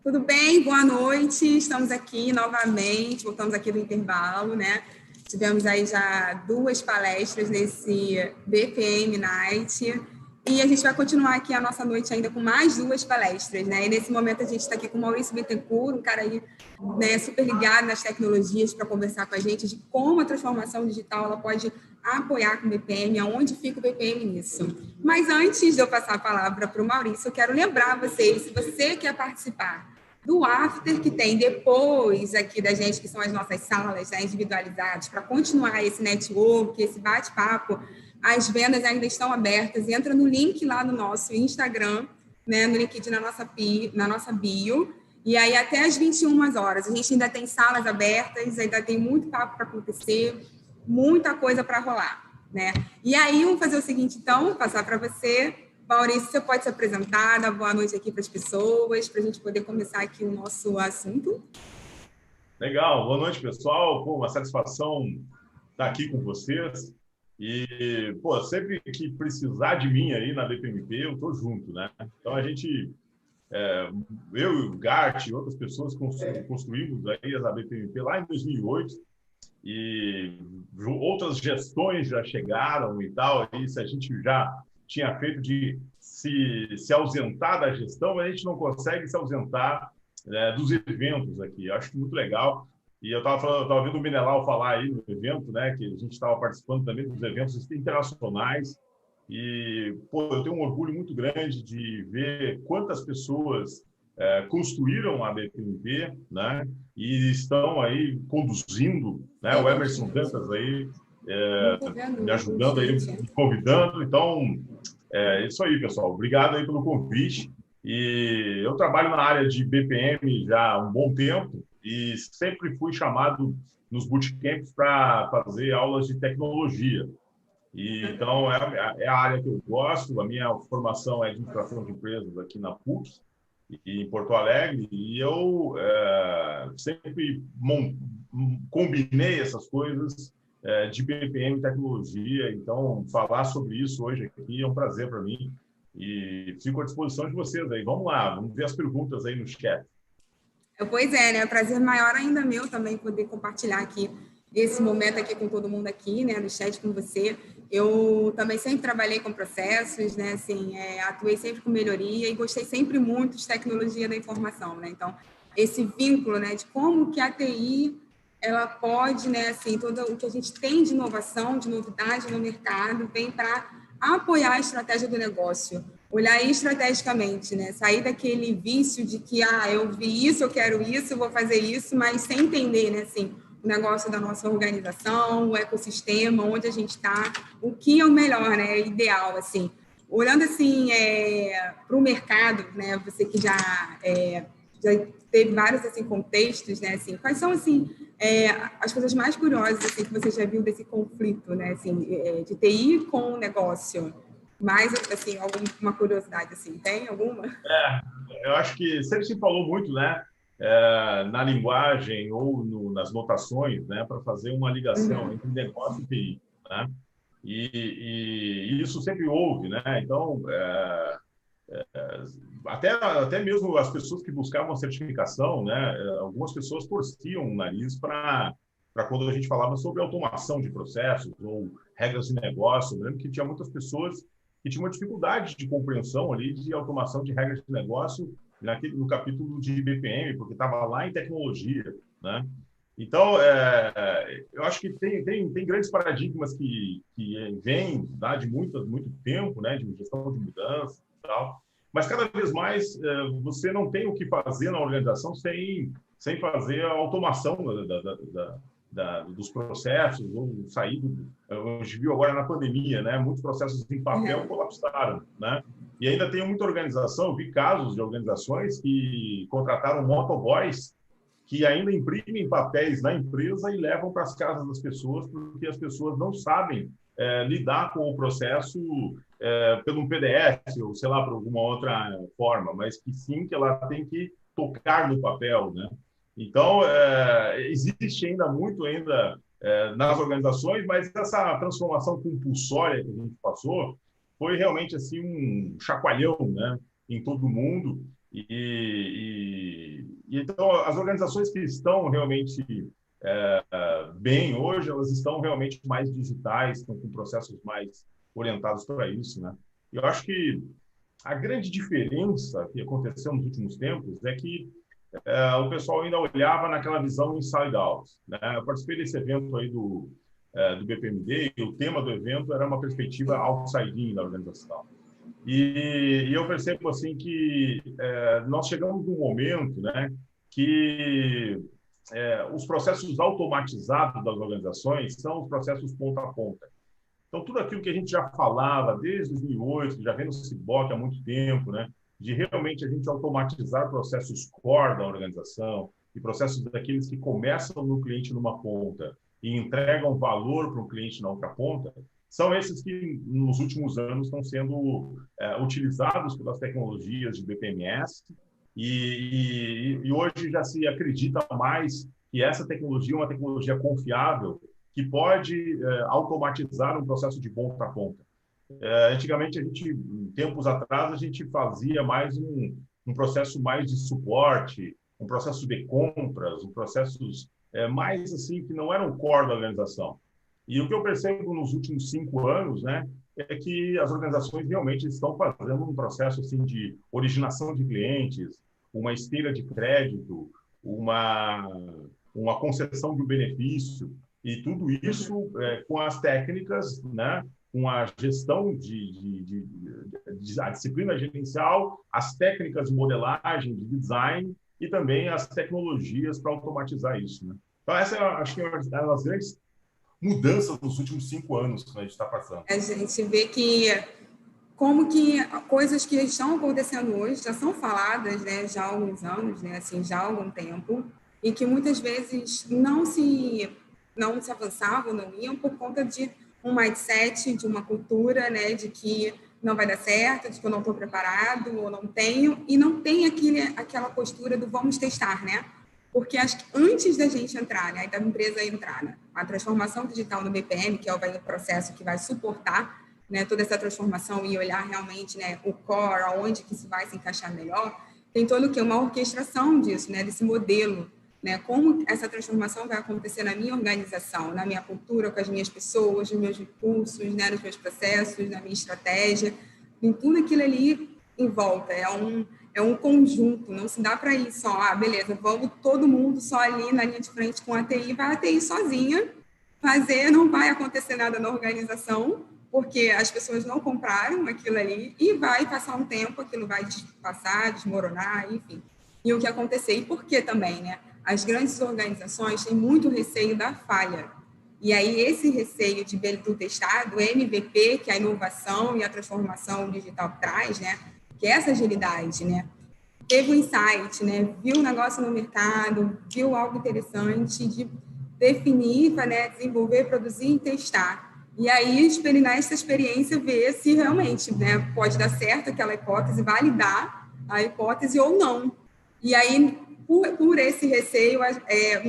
Tudo bem? Boa noite. Estamos aqui novamente, voltamos aqui do intervalo, né? Tivemos aí já 2 palestras nesse BPM Night e a gente vai continuar aqui a nossa noite ainda com mais 2 palestras, né? E nesse momento a gente está aqui com o Maurício Bittencourt, um cara aí, né, super ligado nas tecnologias para conversar com a gente de como a transformação digital ela pode apoiar com o BPM, aonde fica o BPM nisso. Mas antes de eu passar a palavra para o Maurício, eu quero lembrar vocês, se você quer participar do after que tem depois aqui da gente, que são as nossas salas, né, individualizadas, para continuar esse network, esse bate-papo, as vendas ainda estão abertas. Entra no link lá no nosso Instagram, né, no LinkedIn na nossa bio, e aí até às 21 horas. A gente ainda tem salas abertas, ainda tem muito papo para acontecer, muita coisa para rolar, né? E aí, vamos fazer o seguinte, então, passar para você. Maurício, você pode se apresentar, dar boa noite aqui para as pessoas, para a gente poder começar aqui o nosso assunto. Legal, boa noite, pessoal. Pô, uma satisfação estar aqui com vocês. E, pô, sempre que precisar de mim aí na BPMP, eu estou junto, né? Então, eu e o Gart e outras pessoas construímos aí a BPMP lá em 2008 e outras gestões já chegaram e tal. E se a gente já tinha feito de se ausentar da gestão, a gente não consegue se ausentar dos eventos aqui. Eu acho muito legal. E eu estava vendo o Menelau falar aí no evento, né, que a gente estava participando também dos eventos internacionais. E, pô, eu tenho um orgulho muito grande de ver quantas pessoas construíram a BPMP, né, e estão aí conduzindo, né, o Emerson Dantas aí me ajudando aí, me convidando. Então, é isso aí, pessoal. Obrigado aí pelo convite. E eu trabalho na área de BPM já há um bom tempo e sempre fui chamado nos bootcamps para fazer aulas de tecnologia. Então, é a área que eu gosto. A minha formação é administração de empresas aqui na PUC, em Porto Alegre, e eu sempre combinei essas coisas de BPM e tecnologia. Então, falar sobre isso hoje aqui é um prazer para mim e fico à disposição de vocês aí. Vamos lá, vamos ver as perguntas aí no chat. Pois é, né? Prazer maior ainda meu também poder compartilhar aqui esse momento aqui com todo mundo aqui, né, no chat com você. Eu também sempre trabalhei com processos, né, assim, atuei sempre com melhoria e gostei sempre muito de tecnologia da informação, né? Então, esse vínculo, né, de como que a TI ela pode, né, assim, todo o que a gente tem de inovação, de novidade no mercado, vem para apoiar a estratégia do negócio, olhar estrategicamente, né, sair daquele vício de que, eu vi isso, eu quero isso, eu vou fazer isso, mas sem entender, né, assim, o negócio da nossa organização, o ecossistema, onde a gente está, o que é o melhor, né, ideal, assim. Olhando, assim, para o mercado, né, você que já teve vários, assim, contextos, né, assim, quais são, assim, as coisas mais curiosas, assim, que você já viu desse conflito, né, assim, de TI com o negócio? Mais, assim, alguma curiosidade, assim, tem alguma? Eu acho que sempre se falou muito, né, na linguagem ou nas notações, né, para fazer uma ligação entre negócio e TI, né? E isso sempre houve, né? Então, até mesmo as pessoas que buscavam a certificação, né, algumas pessoas torciam o nariz para quando a gente falava sobre automação de processos ou regras de negócio. Eu lembro que tinha muitas pessoas que tinham uma dificuldade de compreensão ali de automação de regras de negócio no capítulo de BPM, porque estava lá em tecnologia, né? Então, eu acho que tem grandes paradigmas que vêm, tá, de muito tempo, né, de gestão de mudança e tal, mas cada vez mais você não tem o que fazer na organização sem fazer a automação dos processos, ou sair a gente viu agora na pandemia, né, muitos processos em papel colapsaram, né? E ainda tem muita organização, eu vi casos de organizações que contrataram motoboys que ainda imprimem papéis na empresa e levam para as casas das pessoas, porque as pessoas não sabem lidar com o processo pelo um PDF, ou sei lá, por alguma outra forma, mas que sim, que ela tem que tocar no papel, né? Então, existe ainda muito nas organizações, mas essa transformação compulsória que a gente passou foi realmente assim um chacoalhão, né, em todo mundo. então, as organizações que estão realmente bem hoje, elas estão realmente mais digitais, estão com processos mais orientados para isso, né? Eu acho que a grande diferença que aconteceu nos últimos tempos é que o pessoal ainda olhava naquela visão inside out, né? Eu participei desse evento aí do BPMD e o tema do evento era uma perspectiva outside in da organização. E eu percebo assim que nós chegamos num momento, né, que os processos automatizados das organizações são os processos ponta a ponta. Então, tudo aquilo que a gente já falava desde 2008, já vem no CIBOC há muito tempo, né, de realmente a gente automatizar processos core da organização e processos daqueles que começam no cliente numa ponta e entregam valor para o cliente na outra ponta, são esses que, nos últimos anos, estão sendo utilizados pelas tecnologias de BPMS e hoje já se acredita mais que essa tecnologia é uma tecnologia confiável que pode automatizar um processo de ponta a ponta. Antigamente, tempos atrás, a gente fazia mais um processo mais de suporte, um processo de compras, um processos mais assim que não eram core da organização. E o que eu percebo nos últimos 5 anos, né, é que as organizações realmente estão fazendo um processo assim de originação de clientes, uma esteira de crédito, uma concessão de um benefício, e tudo isso com as técnicas, né, com a gestão a disciplina gerencial, as técnicas de modelagem, de design e também as tecnologias para automatizar isso, né? Então, essa acho que é uma das grandes mudanças nos últimos 5 anos que a gente está passando. A gente vê que como que coisas que estão acontecendo hoje já são faladas, né, já há alguns anos, né, assim, já há algum tempo, e que muitas vezes não se avançavam, não iam por conta de um mindset, de uma cultura, né, de que não vai dar certo, de que eu não estou preparado ou não tenho, e não tem aquela postura do vamos testar, né? Porque acho que antes da gente entrar, né, da empresa entrar, né, a transformação digital no BPM, que é o processo que vai suportar, né, toda essa transformação e olhar realmente, né, o core, aonde que isso vai se encaixar melhor, tem todo o que uma orquestração disso, né, desse modelo, né, como essa transformação vai acontecer na minha organização, na minha cultura, com as minhas pessoas, nos meus recursos, né, nos meus processos, na minha estratégia, em tudo aquilo ali em volta. É um conjunto, não se dá para ir só, beleza, vamos todo mundo só ali na linha de frente com a TI, vai a TI sozinha fazer, não vai acontecer nada na organização, porque as pessoas não compraram aquilo ali e vai passar um tempo, aquilo vai passar, desmoronar, enfim. E o que acontecer, e por que também, né? As grandes organizações têm muito receio da falha. E aí esse receio do testado, o MVP, que é a inovação e a transformação digital traz, né? Que é essa agilidade, né? Teve um insight, né? Viu um negócio no mercado, viu algo interessante de definir, né? Desenvolver, produzir e testar. E aí, nessa experiência, ver se realmente, né, pode dar certo aquela hipótese, validar a hipótese ou não. E aí, por esse receio, eu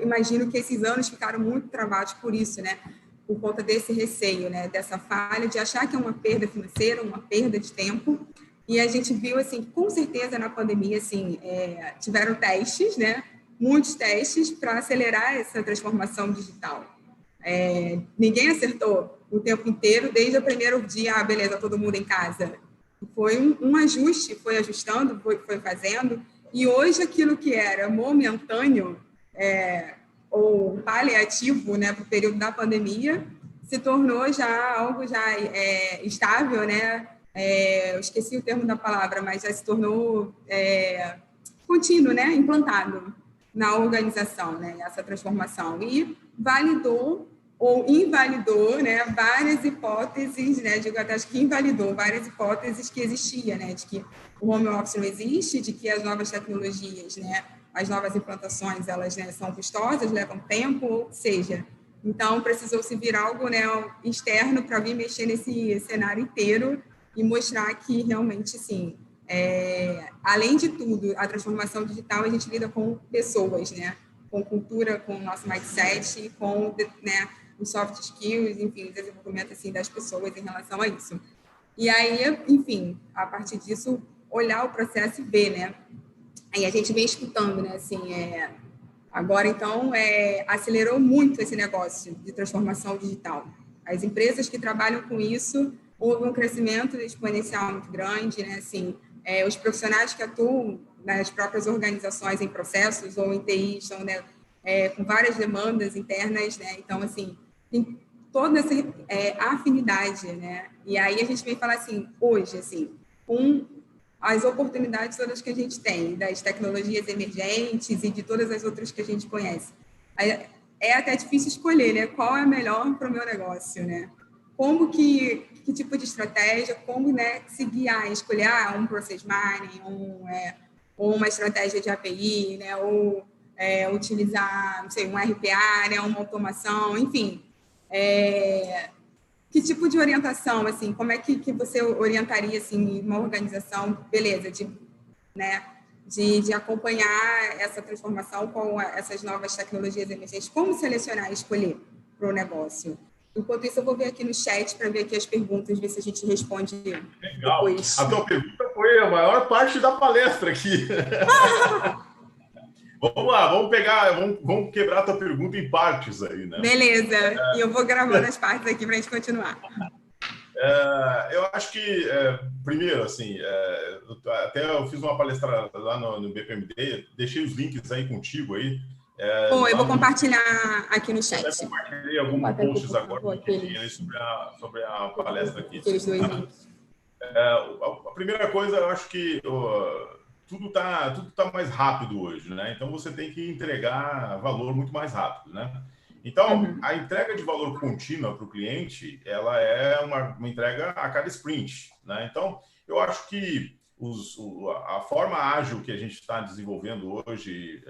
imagino que esses anos ficaram muito travados por isso, né? Por conta desse receio, né? Dessa falha, de achar que é uma perda financeira, uma perda de tempo. E a gente viu, assim, com certeza na pandemia, assim, tiveram testes, né? Muitos testes para acelerar essa transformação digital. Ninguém acertou o tempo inteiro, desde o primeiro dia, beleza, todo mundo em casa. Foi um ajuste, foi ajustando, foi fazendo, e hoje aquilo que era momentâneo ou paliativo, né, para o período da pandemia, se tornou já algo já estável, né? Eu esqueci o termo da palavra, mas já se tornou contínuo, né? Implantado na organização, né? Essa transformação. E validou ou invalidou, né, várias hipóteses, né, acho que invalidou várias hipóteses que existiam, né, de que o home office não existe, de que as novas tecnologias, né, as novas implantações, elas, né, são custosas, levam tempo, ou seja, então precisou se vir algo, né, externo para vir mexer nesse cenário inteiro e mostrar que realmente, sim, além de tudo, a transformação digital, a gente lida com pessoas, né, com cultura, com o nosso mindset, com, né, os soft skills, enfim, o desenvolvimento assim, das pessoas em relação a isso. E aí, enfim, a partir disso, olhar o processo e ver, né? Aí a gente vem escutando, né? Assim, agora, então, acelerou muito esse negócio de transformação digital. As empresas que trabalham com isso, houve um crescimento exponencial muito grande, né? Assim, os profissionais que atuam nas próprias organizações em processos ou em TI estão, né, com várias demandas internas, né? Então, assim, tem toda essa afinidade, né? E aí a gente vem falar assim, hoje, assim, com as oportunidades todas que a gente tem, das tecnologias emergentes e de todas as outras que a gente conhece. É até difícil escolher, né? Qual é a melhor para o meu negócio, né? Como que tipo de estratégia, como, né, se guiar, escolher um process mining, ou uma estratégia de API, né? Ou utilizar, não sei, um RPA, né? Uma automação, enfim. Que tipo de orientação, assim, como é que você orientaria, assim, uma organização, beleza, né, de acompanhar essa transformação com essas novas tecnologias emergentes? Como selecionar e escolher para o negócio? Enquanto isso, eu vou ver aqui no chat para ver aqui as perguntas, ver se a gente responde Legal. depois. A tua pergunta foi a maior parte da palestra aqui. Vamos lá, vamos quebrar a tua pergunta em partes aí, né? Beleza, e eu vou gravando as partes aqui para a gente continuar. Eu acho que, primeiro, assim, até eu fiz uma palestra lá no BPMD, deixei os links aí contigo aí. Bom, eu Lá vou no, compartilhar aqui no até chat. compartilhei Vou alguns botar aqui, posts por agora favor, no LinkedIn aí sobre a palestra aqui. aqueles dois links. A primeira coisa, eu acho que tudo tá mais rápido hoje, né? Então você tem que entregar valor muito mais rápido, né? Então, a entrega de valor contínua para o cliente, ela é uma entrega a cada sprint, né? Então, eu acho que a forma ágil que a gente está desenvolvendo hoje,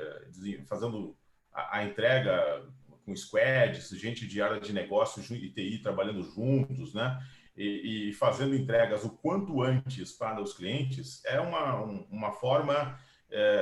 fazendo a entrega com squads, gente de área de negócio e TI trabalhando juntos, né? E fazendo entregas o quanto antes para os clientes, é uma forma,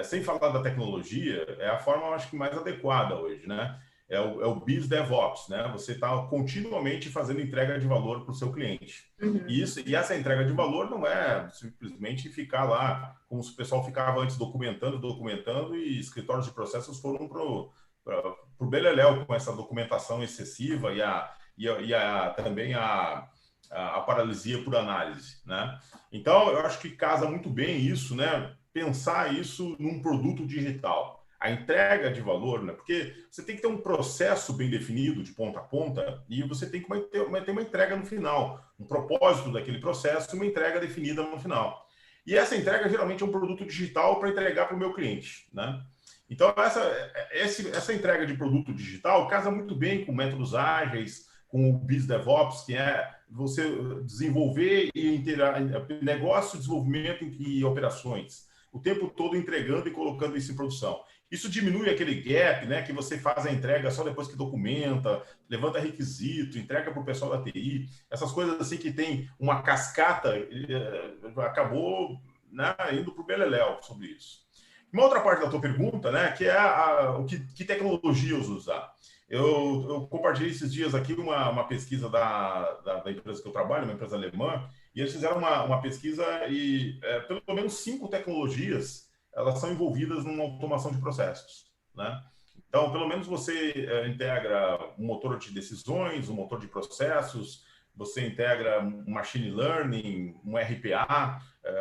sem falar da tecnologia, é a forma, eu acho que, mais adequada hoje, né? É o Biz DevOps, né? Você está continuamente fazendo entrega de valor para o seu cliente. E essa entrega de valor não é simplesmente ficar lá, como se o pessoal ficava antes documentando, e escritórios de processos foram para o beleléu com essa documentação excessiva também a paralisia por análise, né? Então, eu acho que casa muito bem isso, né? Pensar isso num produto digital. A entrega de valor, né? Porque você tem que ter um processo bem definido de ponta a ponta e você tem que ter uma entrega no final, um propósito daquele processo e uma entrega definida no final. E essa entrega geralmente é um produto digital para entregar para o meu cliente, né? Então, essa entrega de produto digital casa muito bem com métodos ágeis, com o Biz DevOps, que é você desenvolver e integrar negócio, desenvolvimento e operações, o tempo todo entregando e colocando isso em produção. Isso diminui aquele gap, né, que você faz a entrega só depois que documenta, levanta requisito, entrega para o pessoal da TI, essas coisas assim que tem uma cascata, acabou, né, indo para o beleléu sobre isso. Uma outra parte da tua pergunta, né, que é que tecnologias usar. Eu compartilhei esses dias aqui uma pesquisa da empresa que eu trabalho, uma empresa alemã, e eles fizeram uma pesquisa e pelo menos 5 tecnologias elas são envolvidas numa automação de processos, né? Então, pelo menos você integra um motor de decisões, um motor de processos, você integra um machine learning, um RPA,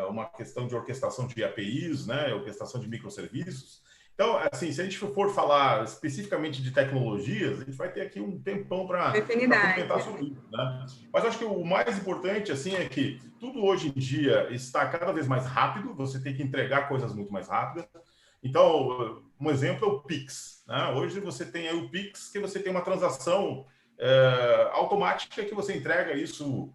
uma questão de orquestração de APIs, né? Orquestração de microserviços. Então, assim, se a gente for falar especificamente de tecnologias, a gente vai ter aqui um tempão para comentar sobre isso, né? Mas eu acho que o mais importante, assim, é que tudo hoje em dia está cada vez mais rápido, você tem que entregar coisas muito mais rápidas. Então, um exemplo é o Pix, né? Hoje você tem aí o Pix, que você tem uma transação automática que você entrega isso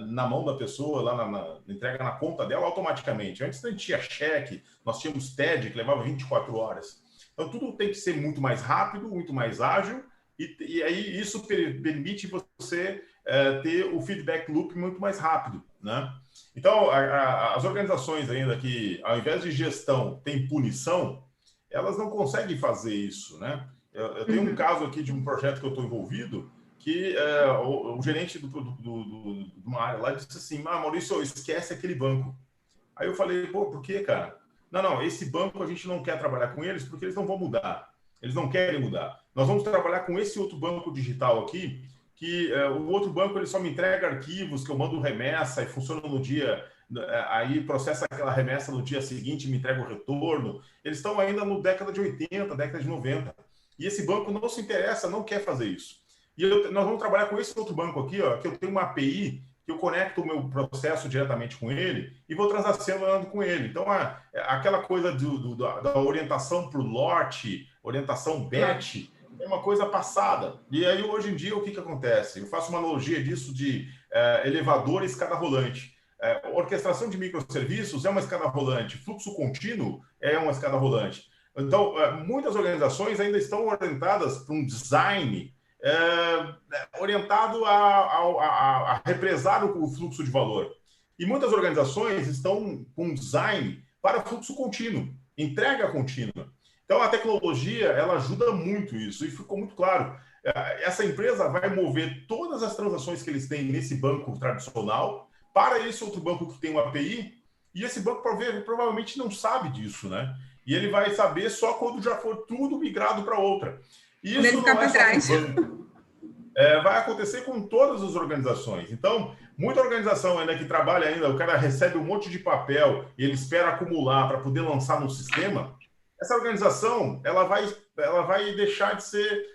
na mão da pessoa, lá entrega na conta dela automaticamente. Antes a gente tinha cheque, nós tínhamos TED, que levava 24 horas. Então, tudo tem que ser muito mais rápido, muito mais ágil, e aí isso permite você ter o feedback loop muito mais rápido, né? Então, as organizações ainda que, ao invés de gestão, tem punição, elas não conseguem fazer isso, né? Eu tenho um caso aqui de um projeto que eu estou envolvido, que o gerente de uma área lá disse assim, Maurício, esquece aquele banco. Aí eu falei, pô, por quê, cara? não, esse banco a gente não quer trabalhar com eles porque eles não vão mudar. Eles não querem mudar. Nós vamos trabalhar com esse outro banco digital aqui, que o outro banco ele só me entrega arquivos que eu mando remessa e funciona no dia, aí processa aquela remessa no dia seguinte e me entrega o retorno. Eles estão ainda no década de 80, década de 90. E esse banco não se interessa, não quer fazer isso. E nós vamos trabalhar com esse outro banco aqui, ó, que eu tenho uma API que eu conecto o meu processo diretamente com ele e vou transacionando com ele. Então, aquela coisa da orientação para o lote, orientação batch, é uma coisa passada. E aí, hoje em dia, o que acontece? Eu faço uma analogia disso de elevador e escada rolante. Orquestração de microserviços é uma escada rolante, fluxo contínuo é uma escada rolante. Então, muitas organizações ainda estão orientadas para um design orientado a represar o fluxo de valor. E muitas organizações estão com design para fluxo contínuo, entrega contínua. Então, a tecnologia, ela ajuda muito isso. E ficou muito claro, essa empresa vai mover todas as transações que eles têm nesse banco tradicional para esse outro banco que tem uma API, e esse banco provavelmente não sabe disso, né? E ele vai saber só quando já for tudo migrado para outra. E isso não é só com banco. Vai acontecer com todas as organizações. Então, muita organização ainda que trabalha ainda, o cara recebe um monte de papel e ele espera acumular para poder lançar no sistema. Essa organização ela vai deixar de ser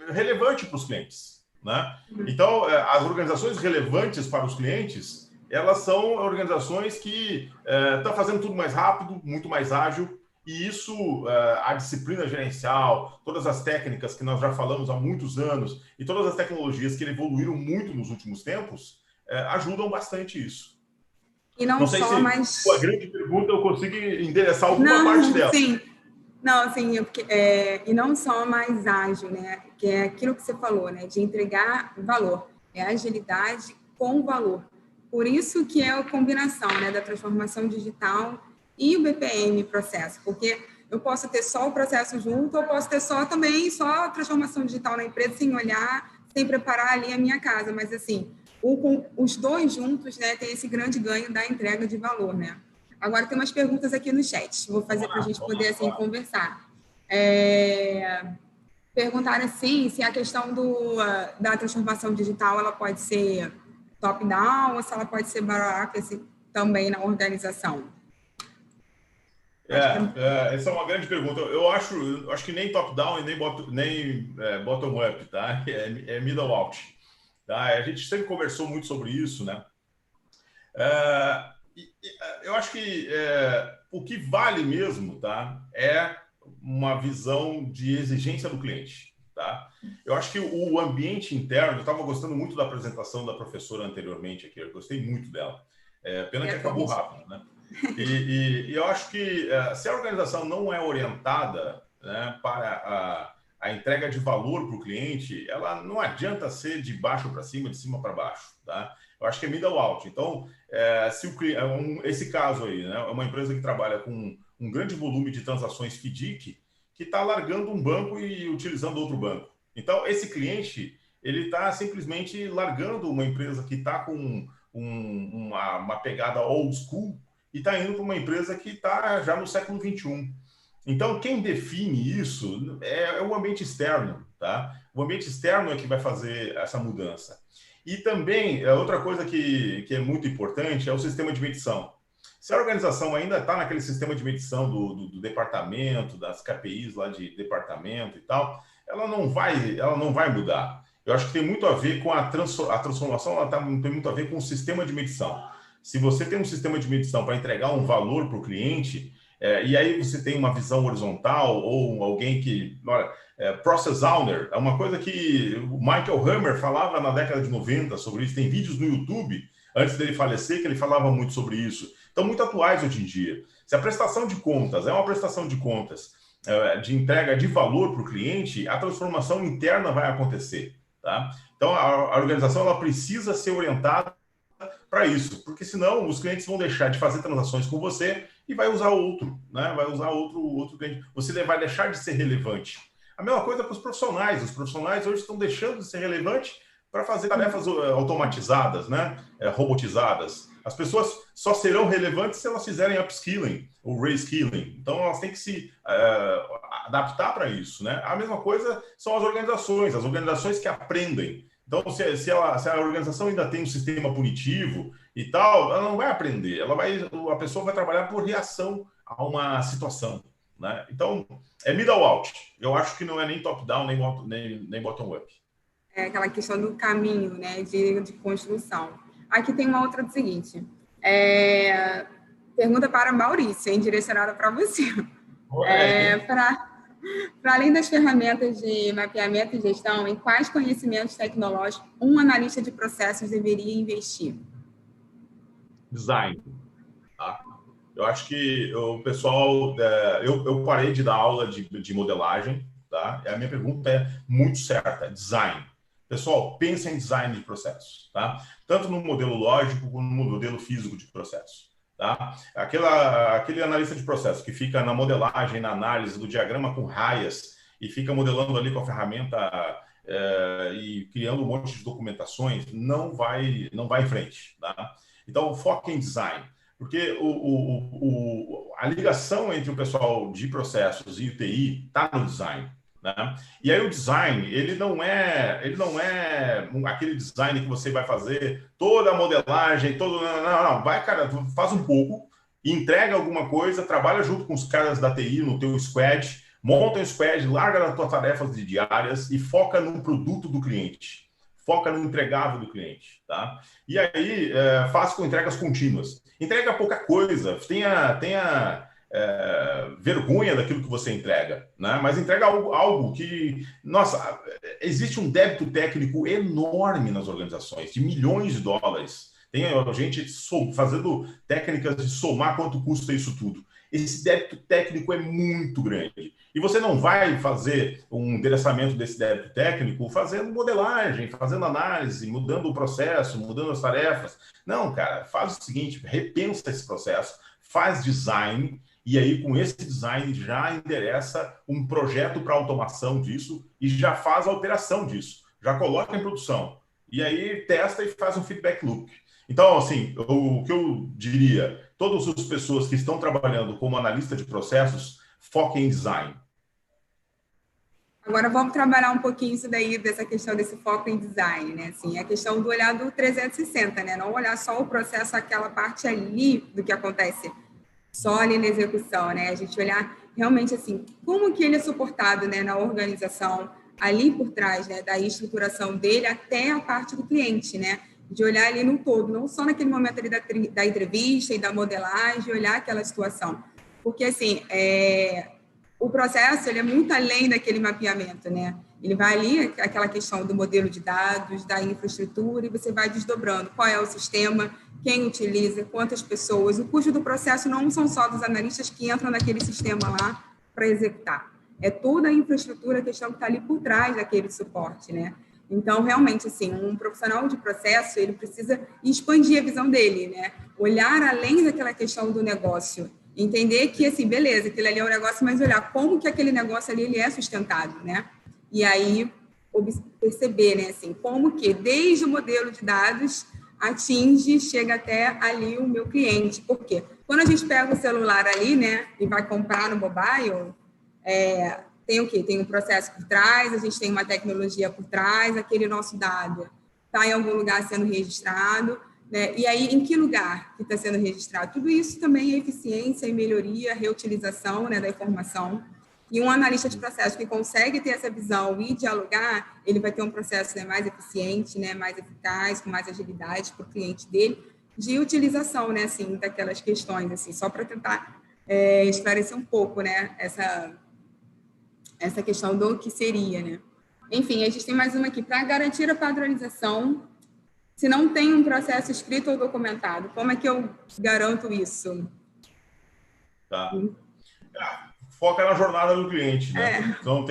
relevante para os clientes, né? Então, as organizações relevantes para os clientes, elas são organizações que estão fazendo tudo mais rápido, muito mais ágil, e isso, a disciplina gerencial, todas as técnicas que nós já falamos há muitos anos e todas as tecnologias que evoluíram muito nos últimos tempos, ajudam bastante isso. Não sei só se mais... com a grande pergunta eu consigo endereçar alguma parte dela. Sim. Não, assim, e não só mais ágil, né? Que é aquilo que você falou, né? De entregar valor. É agilidade com valor. Por isso que é a combinação, né? Da transformação digital e o BPM processo. Porque eu posso ter só o processo junto, ou posso ter só a transformação digital na empresa, sem olhar, sem preparar ali a minha casa. Mas, assim, os dois juntos, né? Tem esse grande ganho da entrega de valor, né? Agora tem umas perguntas aqui no chat. Vou fazer para a gente poder assim conversar. Perguntaram assim se a questão da transformação digital ela pode ser top-down ou se ela pode ser bottom-up também na organização. Essa é uma grande pergunta. Eu acho que nem top-down e nem bottom-up, tá? É middle-out. Tá? A gente sempre conversou muito sobre isso, né? Eu acho que o que vale mesmo, tá, é uma visão de exigência do cliente. Tá? Eu acho que o ambiente interno, eu estava gostando muito da apresentação da professora anteriormente aqui, eu gostei muito dela. Pena que acabou rápido, né? E eu acho que se a organização não é orientada, né, para a entrega de valor para o cliente, ela não adianta ser de baixo para cima, de cima para baixo. Tá? Eu acho que é middle out. Então, se esse caso aí, né, é uma empresa que trabalha com um grande volume de transações FDIC, que está largando um banco e utilizando outro banco. Então, esse cliente ele está simplesmente largando uma empresa que está com uma pegada old school e está indo para uma empresa que está já no século XXI. Então, quem define isso é o ambiente externo. Tá? O ambiente externo é que vai fazer essa mudança. E também, outra coisa que é muito importante é o sistema de medição. Se a organização ainda está naquele sistema de medição do departamento, das KPIs lá de departamento e tal, ela não vai mudar. Eu acho que tem muito a ver com a transformação, tem muito a ver com o sistema de medição. Se você tem um sistema de medição para entregar um valor para o cliente, e aí você tem uma visão horizontal ou alguém que... Process Owner é uma coisa que o Michael Hammer falava na década de 90 sobre isso. Tem vídeos no YouTube, antes dele falecer, que ele falava muito sobre isso. Estão muito atuais hoje em dia. Se a prestação de contas é uma prestação de contas de entrega de valor para o cliente, a transformação interna vai acontecer. Tá? Então, a organização ela precisa ser orientada para isso, porque senão os clientes vão deixar de fazer transações com você e vai usar outro, né? Vai usar outro cliente. Você vai deixar de ser relevante. A mesma coisa para os profissionais. Os profissionais hoje estão deixando de ser relevantes para fazer tarefas automatizadas, né? Robotizadas. As pessoas só serão relevantes se elas fizerem upskilling ou reskilling. Então, elas têm que se adaptar para isso, né? A mesma coisa são as organizações que aprendem. Então, se a organização ainda tem um sistema punitivo e tal, ela não vai aprender. A pessoa vai trabalhar por reação a uma situação, né? Então, é middle out. Eu acho que não é nem top-down, nem bottom-up. É aquela questão do caminho, né, de construção. Aqui tem uma outra do seguinte. Pergunta para Maurício, hein, direcionada para você. Para além das ferramentas de mapeamento e gestão, em quais conhecimentos tecnológicos um analista de processos deveria investir? Design. Tá? Eu acho que o pessoal... Eu parei de dar aula de modelagem, tá? A minha pergunta é muito certa, design. Pessoal, pensa em design de processos, tá? Tanto no modelo lógico como no modelo físico de processos, tá? Aquele analista de processos que fica na modelagem, na análise do diagrama com raias e fica modelando ali com a ferramenta e criando um monte de documentações, não vai em frente, tá? Então, foca em design, porque a ligação entre o pessoal de processos e o TI está no design. Né? E aí o design, ele não é aquele design que você vai fazer toda a modelagem, não, vai, cara, faz um pouco, entrega alguma coisa, trabalha junto com os caras da TI no teu squad, monta um squad, larga as tuas tarefas diárias e foca no produto do cliente, foca no entregável do cliente, tá? E aí faz com entregas contínuas, entrega pouca coisa, tenha vergonha daquilo que você entrega, né? Mas entrega algo que... Nossa, existe um débito técnico enorme nas organizações, de milhões de dólares. Tem gente fazendo técnicas de somar quanto custa isso tudo. Esse débito técnico é muito grande. E você não vai fazer um endereçamento desse débito técnico fazendo modelagem, fazendo análise, mudando o processo, mudando as tarefas. Não, cara, faz o seguinte, repensa esse processo, faz design. E aí, com esse design, já endereça um projeto para automação disso e já faz a alteração disso. Já coloca em produção. E aí, testa e faz um feedback loop. Então, assim, o que eu diria, todas as pessoas que estão trabalhando como analista de processos, foquem em design. Agora, vamos trabalhar um pouquinho isso daí, dessa questão desse foco em design, né? Assim, a questão do olhar do 360, né? Não olhar só o processo, aquela parte ali do que acontece só ali na execução, né? A gente olhar realmente assim, como que ele é suportado, né, na organização, ali por trás, né, da estruturação dele até a parte do cliente, né? De olhar ali no todo, não só naquele momento ali da entrevista e da modelagem, olhar aquela situação. Porque, assim, o processo, ele é muito além daquele mapeamento, né? Ele vai ali, aquela questão do modelo de dados, da infraestrutura, e você vai desdobrando qual é o sistema, quem utiliza, quantas pessoas. O custo do processo não são só dos analistas que entram naquele sistema lá para executar. É toda a infraestrutura, a questão que está ali por trás daquele suporte, né? Então, realmente, assim, um profissional de processo, ele precisa expandir a visão dele, né? Olhar além daquela questão do negócio. Entender que, assim, beleza, aquilo ali é um negócio, mas olhar como que aquele negócio ali ele é sustentado, né? E aí, perceber, né, assim, como que desde o modelo de dados chega até ali o meu cliente. Por quê? Quando a gente pega o celular ali, né, e vai comprar no mobile, tem o quê? Tem um processo por trás, a gente tem uma tecnologia por trás, aquele nosso dado está em algum lugar sendo registrado, né? E aí, em que lugar que está sendo registrado? Tudo isso também é eficiência e melhoria, reutilização, né, da informação. E um analista de processo que consegue ter essa visão e dialogar, ele vai ter um processo, né, mais eficiente, né, mais eficaz, com mais agilidade para o cliente dele, de utilização, né, assim, daquelas questões, assim, só para tentar esclarecer um pouco, né, essa questão do que seria, né. Enfim, a gente tem mais uma aqui. Para garantir a padronização, se não tem um processo escrito ou documentado, como é que eu garanto isso? Tá. Foca na jornada do cliente, né? Então,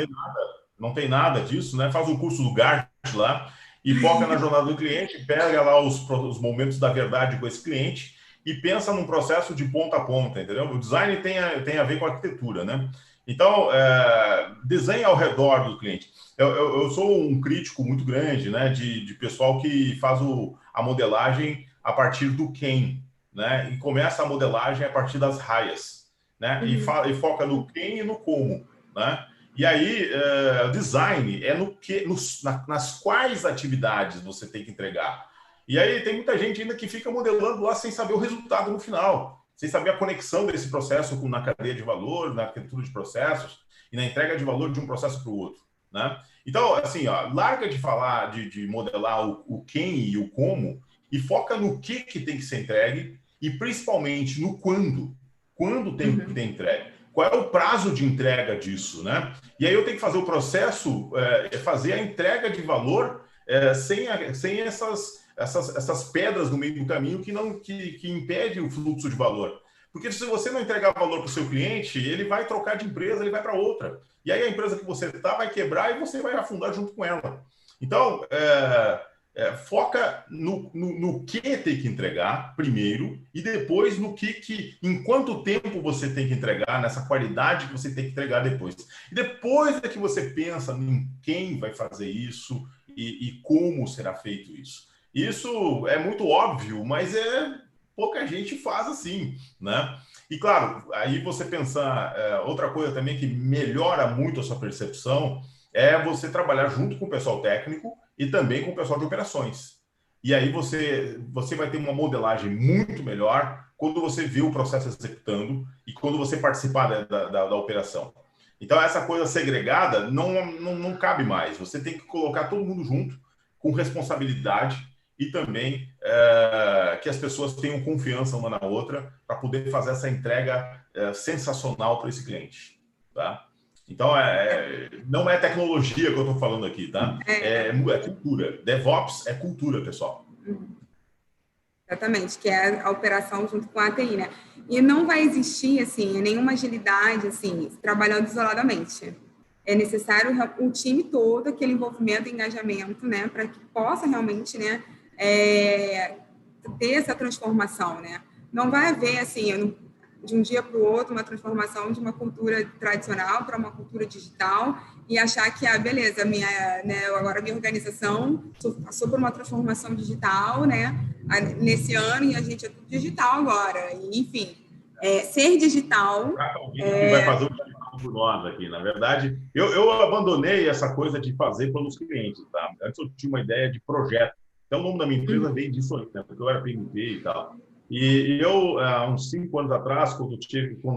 não tem nada disso, né? Faz o curso do GART lá e foca na jornada do cliente, pega lá os momentos da verdade com esse cliente e pensa num processo de ponta a ponta, entendeu? O design tem a ver com a arquitetura, né? Então, desenha ao redor do cliente. Eu sou um crítico muito grande, né, de pessoal que faz a modelagem a partir do quem, né? E começa a modelagem a partir das raias, né? E foca no quem e no como, né? E aí, o design é nas quais atividades você tem que entregar. E aí tem muita gente ainda que fica modelando lá sem saber o resultado no final, sem saber a conexão desse processo na cadeia de valor, na arquitetura de processos e na entrega de valor de um processo para o outro, né? Então, assim, ó, larga de falar, de modelar o quem e o como e foca no que tem que ser entregue e principalmente no quando. Quando tem que ter entregue. Qual é o prazo de entrega disso, né? E aí eu tenho que fazer o processo, fazer a entrega de valor sem essas pedras no meio do caminho que impede o fluxo de valor. Porque se você não entregar valor para o seu cliente, ele vai trocar de empresa, ele vai para outra. E aí a empresa que você está vai quebrar e você vai afundar junto com ela. Então, foca no que tem que entregar primeiro e depois no em quanto tempo você tem que entregar, nessa qualidade que você tem que entregar depois. E depois é que você pensa em quem vai fazer isso e como será feito isso. Isso é muito óbvio, mas pouca gente faz assim, né? E claro, aí você pensar, outra coisa também que melhora muito a sua percepção é você trabalhar junto com o pessoal técnico e também com o pessoal de operações. E aí você vai ter uma modelagem muito melhor quando você vê o processo executando e quando você participar da operação. Então, essa coisa segregada não cabe mais. Você tem que colocar todo mundo junto, com responsabilidade, e também que as pessoas tenham confiança uma na outra para poder fazer essa entrega sensacional para esse cliente, tá? Então, não é tecnologia que eu estou falando aqui, tá? É cultura. DevOps é cultura, pessoal. Exatamente, que é a operação junto com a TI, né? E não vai existir, assim, nenhuma agilidade, assim, trabalhando isoladamente. É necessário o time todo, aquele envolvimento e engajamento, né? Para que possa realmente, né? Ter essa transformação, né? Não vai haver, assim, de um dia para o outro, uma transformação de uma cultura tradicional para uma cultura digital e achar que, beleza, agora a minha organização passou por uma transformação digital, né? Nesse ano e a gente é tudo digital agora. E, enfim, ser digital... Alguém que vai fazer o digital por nós aqui. Na verdade, eu abandonei essa coisa de fazer pelos clientes, tá? Antes eu tinha uma ideia de projeto. Então, o nome da minha empresa veio disso aí, né? Porque eu era PMP e tal. E eu, há uns 5 anos atrás, quando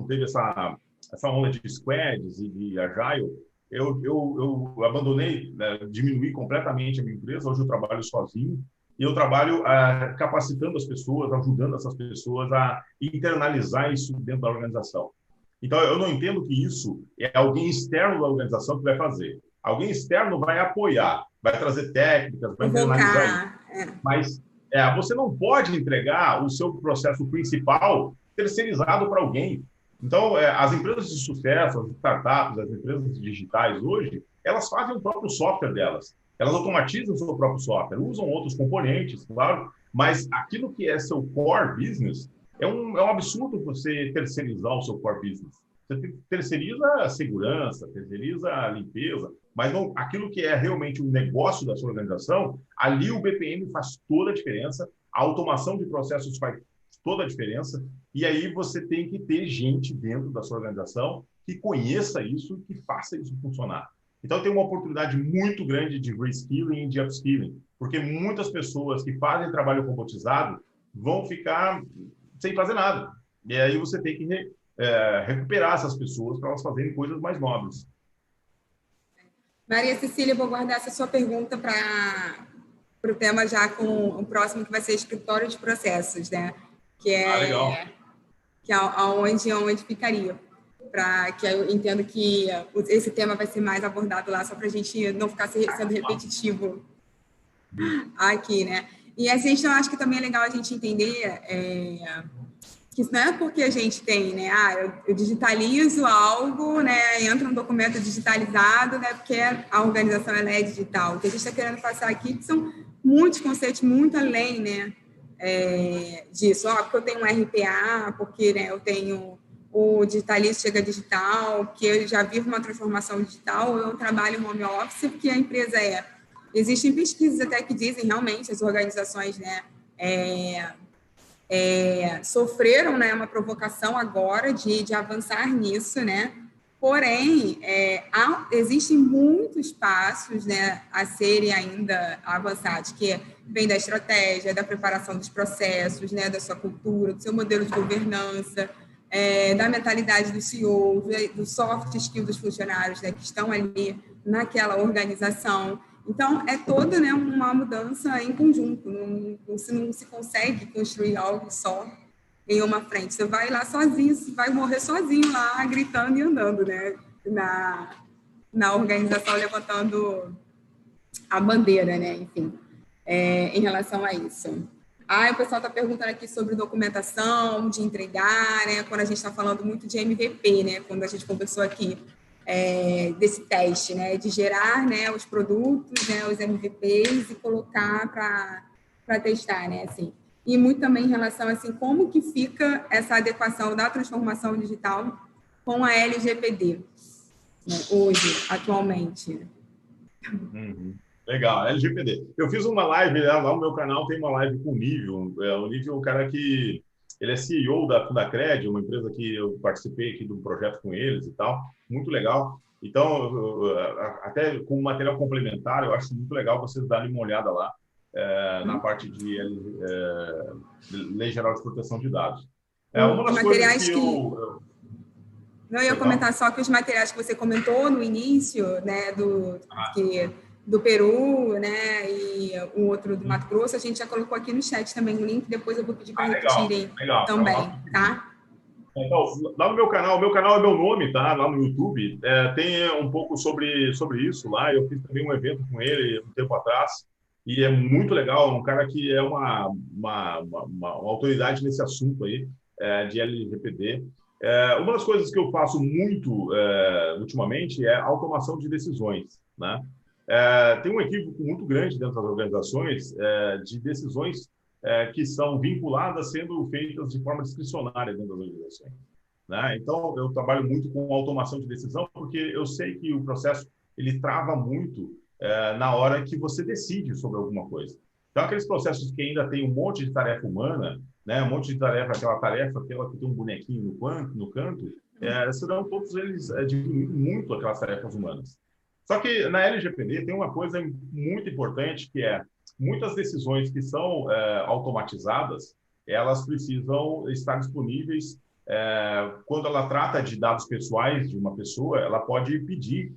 teve essa onda de squads e de agile, eu abandonei, né, diminuí completamente a minha empresa. Hoje eu trabalho sozinho e eu trabalho capacitando as pessoas, ajudando essas pessoas a internalizar isso dentro da organização. Então, eu não entendo que isso é alguém externo da organização que vai fazer. Alguém externo vai apoiar, vai trazer técnicas, vai internalizar isso. Mas você não pode entregar o seu processo principal terceirizado para alguém. Então, as empresas de sucesso, as startups, as empresas digitais hoje, elas fazem o próprio software delas. Elas automatizam o seu próprio software, usam outros componentes, claro, mas aquilo que é seu core business, é um absurdo você terceirizar o seu core business. Você terceiriza a segurança, terceiriza a limpeza, mas não, aquilo que é realmente um negócio da sua organização, ali o BPM faz toda a diferença, a automação de processos faz toda a diferença, e aí você tem que ter gente dentro da sua organização que conheça isso e que faça isso funcionar. Então, tem uma oportunidade muito grande de reskilling e de upskilling, porque muitas pessoas que fazem trabalho robotizado vão ficar sem fazer nada. E aí você tem que recuperar essas pessoas para elas fazerem coisas mais nobres. Maria Cecília, eu vou guardar essa sua pergunta para o tema já com o próximo, que vai ser escritório de processos, né? Que é, legal. Que é onde ficaria. Que eu entendo que esse tema vai ser mais abordado lá, só para a gente não ficar sendo repetitivo aqui, né? E a gente, eu acho que também é legal a gente entender que isso não é porque a gente tem, né? Eu digitalizo algo, né? Entra um documento digitalizado, né? Porque a organização ela é digital. O que a gente está querendo passar aqui são muitos conceitos muito além, né? Disso. Porque eu tenho um RPA, porque, né, eu tenho o Digitalize Chega Digital, que eu já vivo uma transformação digital, eu trabalho home office, porque a empresa Existem pesquisas até que dizem realmente as organizações, né? sofreram, né, uma provocação agora de avançar nisso, né? Porém, existem muitos passos, né, a serem ainda avançados, que vem da estratégia, da preparação dos processos, né, da sua cultura, do seu modelo de governança, da mentalidade do CEO, do soft skill dos funcionários, né, que estão ali naquela organização. Então, é toda, né, uma mudança em conjunto, não se consegue construir algo só em uma frente. Você vai lá sozinho, você vai morrer sozinho lá, gritando e andando, né, na organização, levantando a bandeira, né, enfim, em relação a isso. O pessoal está perguntando aqui sobre documentação, de entregar, né, quando a gente está falando muito de MVP, né, quando a gente conversou aqui, desse teste, né, de gerar, né, os produtos, né, os MVPs e colocar para testar, né, assim. E muito também em relação, assim, como que fica essa adequação da transformação digital com a LGPD, né, hoje, atualmente. Uhum. Legal, LGPD. Eu fiz uma live, lá no meu canal tem uma live com o Nívio. O Nívio é um cara que ele é CEO da Fundacred, uma empresa que eu participei aqui de um projeto com eles e tal. Muito legal. Então, até com material complementar, eu acho muito legal vocês darem uma olhada lá na parte de Lei Geral de Proteção de Dados. Uma das coisas que eu... Não, eu ia comentar só que os materiais que você comentou no início, né, do Peru, né, e um outro do Mato Grosso, a gente já colocou aqui no chat também o link, depois eu vou pedir para repetirem também, tá? Então, lá no meu canal é meu nome, tá? Lá no YouTube, tem um pouco sobre isso lá. Eu fiz também um evento com ele um tempo atrás e é muito legal. Um cara que é uma autoridade nesse assunto aí de LGPD. Uma das coisas que eu faço muito ultimamente é automação de decisões, né? Tem um equívoco muito grande dentro das organizações de decisões que são vinculadas sendo feitas de forma discricionária dentro das organizações, né? Então, eu trabalho muito com automação de decisão, porque eu sei que o processo ele trava muito na hora que você decide sobre alguma coisa. Então, aqueles processos que ainda tem um monte de tarefa humana, né, um monte de tarefa, aquela que tem um bonequinho no canto, serão todos eles diminuindo muito aquelas tarefas humanas. Só que na LGPD tem uma coisa muito importante que muitas decisões que são automatizadas, elas precisam estar disponíveis quando ela trata de dados pessoais de uma pessoa, ela pode pedir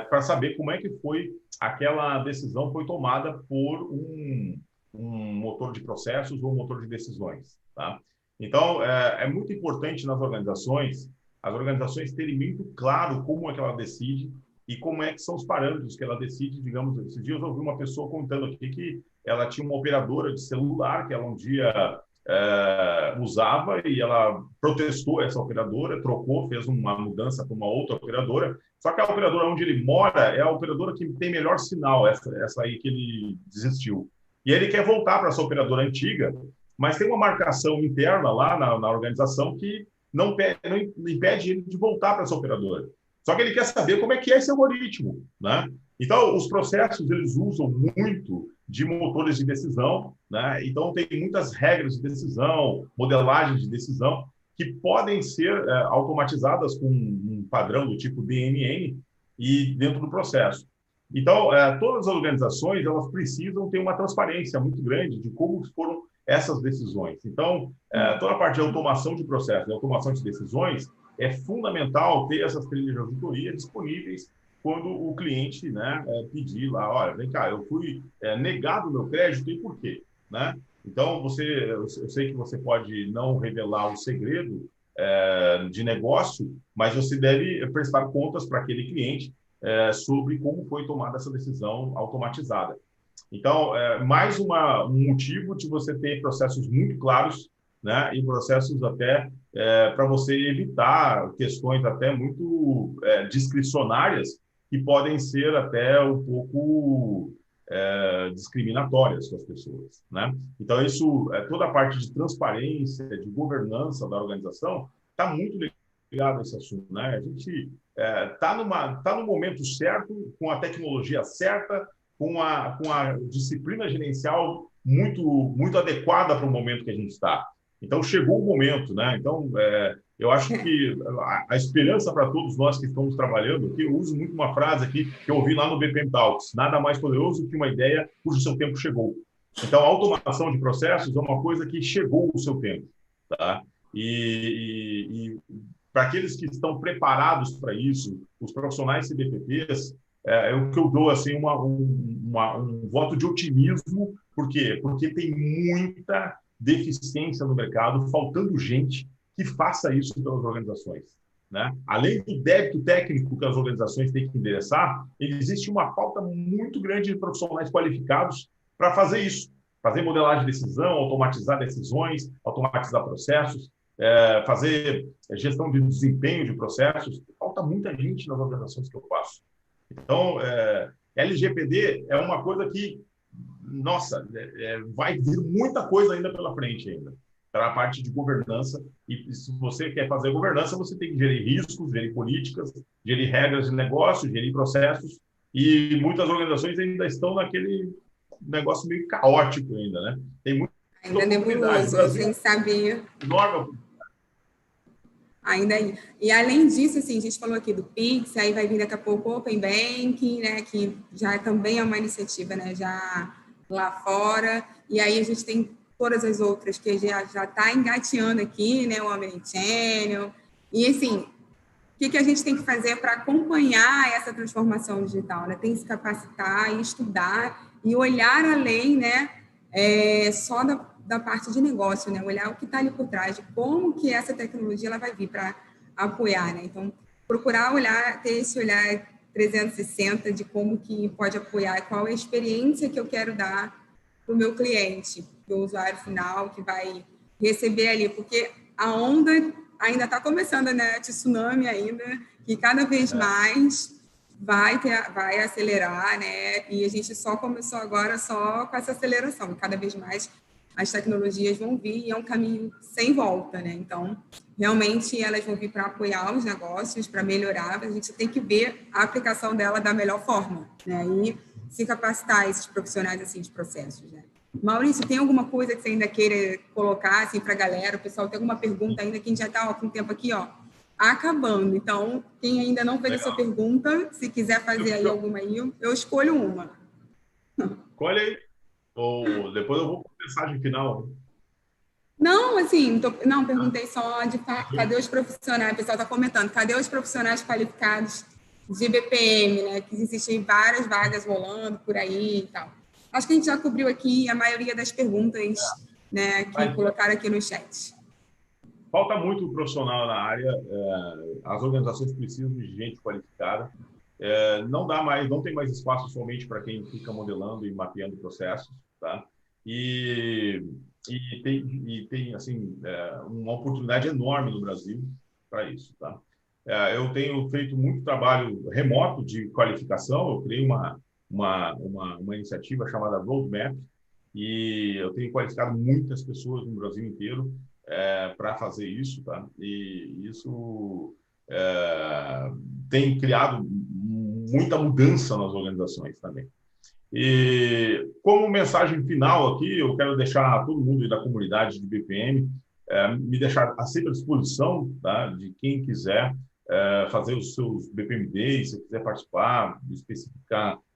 para saber como é que foi aquela decisão foi tomada por um motor de processos ou um motor de decisões, tá? Então, é muito importante nas organizações, as organizações terem muito claro como é que ela decide e como é que são os parâmetros que ela decide. Digamos, esses dias eu ouvi uma pessoa contando aqui que ela tinha uma operadora de celular que ela um dia usava e ela protestou essa operadora, trocou, fez uma mudança para uma outra operadora, só que a operadora onde ele mora é a operadora que tem melhor sinal, essa aí que ele desistiu. E ele quer voltar para essa operadora antiga, mas tem uma marcação interna lá na organização que não impede ele de voltar para essa operadora. Só que ele quer saber como é que é esse algoritmo, né? Então, os processos, eles usam muito de motores de decisão, né? Então, tem muitas regras de decisão, modelagens de decisão, que podem ser automatizadas com um padrão do tipo DMN e dentro do processo. Então, todas as organizações, elas precisam ter uma transparência muito grande de como foram essas decisões. Então, toda a parte de automação de processos, automação de decisões, é fundamental ter essas trilhas de auditoria disponíveis quando o cliente, né, pedir lá, olha, vem cá, eu fui negado o meu crédito e por quê? Né? Então, eu sei que você pode não revelar o segredo de negócio, mas você deve prestar contas para aquele cliente sobre como foi tomada essa decisão automatizada. Então, mais um motivo de você ter processos muito claros, né, e processos até para você evitar questões até muito discricionárias que podem ser até um pouco discriminatórias com as pessoas, né? Então, toda a parte de transparência, de governança da organização está muito ligado a esse assunto, né? A gente tá no momento certo, com a tecnologia certa, com a disciplina gerencial muito adequada para o momento que a gente está. Então, chegou o momento, né? Então, eu acho que a esperança para todos nós que estamos trabalhando aqui, eu uso muito uma frase aqui que eu ouvi lá no BPM Talks: nada mais poderoso que uma ideia cujo seu tempo chegou. Então, a automação de processos é uma coisa que chegou o seu tempo, tá? E para aqueles que estão preparados para isso, os profissionais CBPPs, é o que eu dou assim um voto de otimismo. Por quê? Porque tem muita deficiência no mercado, faltando gente que faça isso pelas organizações, né? Além do débito técnico que as organizações têm que endereçar, existe uma falta muito grande de profissionais qualificados para fazer isso, fazer modelagem de decisão, automatizar decisões, automatizar processos, fazer gestão de desempenho de processos. Falta muita gente nas organizações que eu faço. Então, LGPD é uma coisa que, nossa, vai vir muita coisa ainda pela frente ainda, para a parte de governança. E se você quer fazer governança, você tem que gerir riscos, gerir políticas, gerir regras de negócio, gerir processos. E muitas organizações ainda estão naquele negócio meio caótico ainda, né? Tem muita ainda nebuloso, sem saber. Enorme. Ainda aí. E além disso, assim, a gente falou aqui do Pix, aí vai vir daqui a pouco o Open Banking, né, que já também é uma iniciativa, né, já lá fora. E aí a gente tem todas as outras que já está engateando aqui, né, o Omnichannel. E, assim, o que a gente tem que fazer para acompanhar essa transformação digital, né? Tem que se capacitar e estudar e olhar além, né, só da parte de negócio, né? Olhar o que está ali por trás, de como que essa tecnologia ela vai vir para apoiar, né? Então, procurar olhar, ter esse olhar 360 de como que pode apoiar, qual é a experiência que eu quero dar para o meu cliente, para o usuário final que vai receber ali, porque a onda ainda está começando, né? Tsunami ainda, que cada vez mais vai acelerar, né? E a gente só começou agora só com essa aceleração, cada vez mais as tecnologias vão vir e é um caminho sem volta, né? Então, realmente, elas vão vir para apoiar os negócios, para melhorar, a gente tem que ver a aplicação dela da melhor forma, né? E se capacitar esses profissionais, assim, de processos, né? Maurício, tem alguma coisa que você ainda queira colocar, assim, para a galera? O pessoal tem alguma pergunta ainda, que a gente já está com o tempo aqui, ó, acabando. Então, quem ainda não fez a sua pergunta, se quiser fazer aí alguma aí, eu escolho uma. Escolhe aí. Ou depois eu vou com a mensagem final. Não, assim, não, perguntei só de cadê os profissionais, o pessoal está comentando, cadê os profissionais qualificados de BPM, né? Que existem várias vagas rolando por aí e tal. Acho que a gente já cobriu aqui a maioria das perguntas, né, que colocaram aqui no chat. Falta muito profissional na área, as organizações precisam de gente qualificada. Não tem mais espaço somente para quem fica modelando e mapeando processos, tá? E tem assim, uma oportunidade enorme no Brasil para isso, tá? Eu tenho feito muito trabalho remoto de qualificação. Eu criei uma iniciativa chamada Roadmap e eu tenho qualificado muitas pessoas no Brasil inteiro para fazer isso, tá? E isso tem criado muita mudança nas organizações também. E como mensagem final aqui, eu quero deixar todo mundo da comunidade de BPM me deixar sempre à disposição, tá? De quem quiser fazer os seus BPM Days, se quiser participar,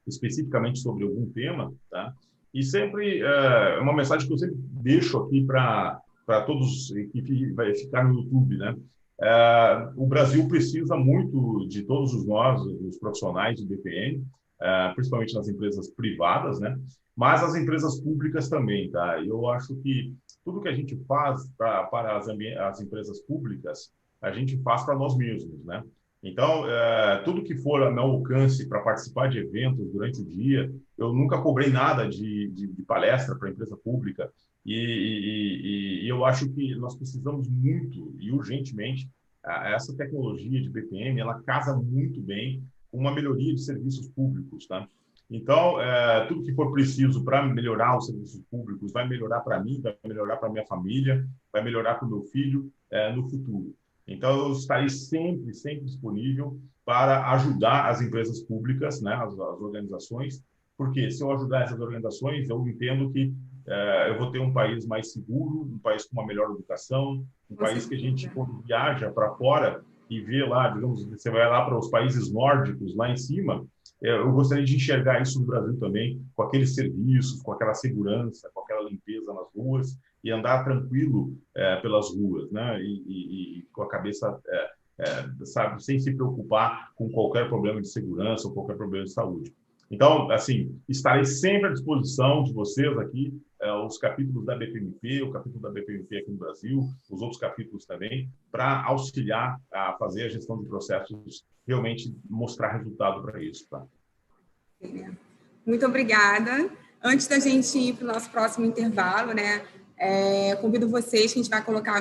especificamente sobre algum tema, tá? E sempre uma mensagem que eu sempre deixo aqui para todos que vai ficar no YouTube, né? O Brasil precisa muito de todos nós, os profissionais de BPM, principalmente nas empresas privadas, né? Mas as empresas públicas também, tá? Eu acho que tudo que a gente faz para as empresas públicas, a gente faz para nós mesmos, né? Então, tudo que for a meu alcance para participar de eventos durante o dia, eu nunca cobrei nada de palestra para a empresa pública e eu acho que nós precisamos muito e urgentemente essa tecnologia de BPM, ela casa muito bem com uma melhoria de serviços públicos, tá? Então, tudo que for preciso para melhorar os serviços públicos vai melhorar para mim, vai melhorar para minha família, vai melhorar para o meu filho no futuro. Então, eu estarei sempre, sempre disponível para ajudar as empresas públicas, né, as organizações, porque se eu ajudar essas organizações, eu entendo que eu vou ter um país mais seguro, um país com uma melhor educação, um país que a gente, quando viaja para fora e vê lá, digamos, você vai lá para os países nórdicos, lá em cima, eu gostaria de enxergar isso no Brasil também, com aqueles serviços, com aquela segurança, com aquela limpeza nas ruas, e andar tranquilo pelas ruas, né? E com a cabeça, sabe, sem se preocupar com qualquer problema de segurança ou qualquer problema de saúde. Então, assim, estarei sempre à disposição de vocês aqui, os capítulos da BPMP, o capítulo da BPMP aqui no Brasil, os outros capítulos também, para auxiliar a fazer a gestão de processos, realmente mostrar resultado para isso. Tá? Muito obrigada. Antes da gente ir para o nosso próximo intervalo, né, convido vocês que a gente vai colocar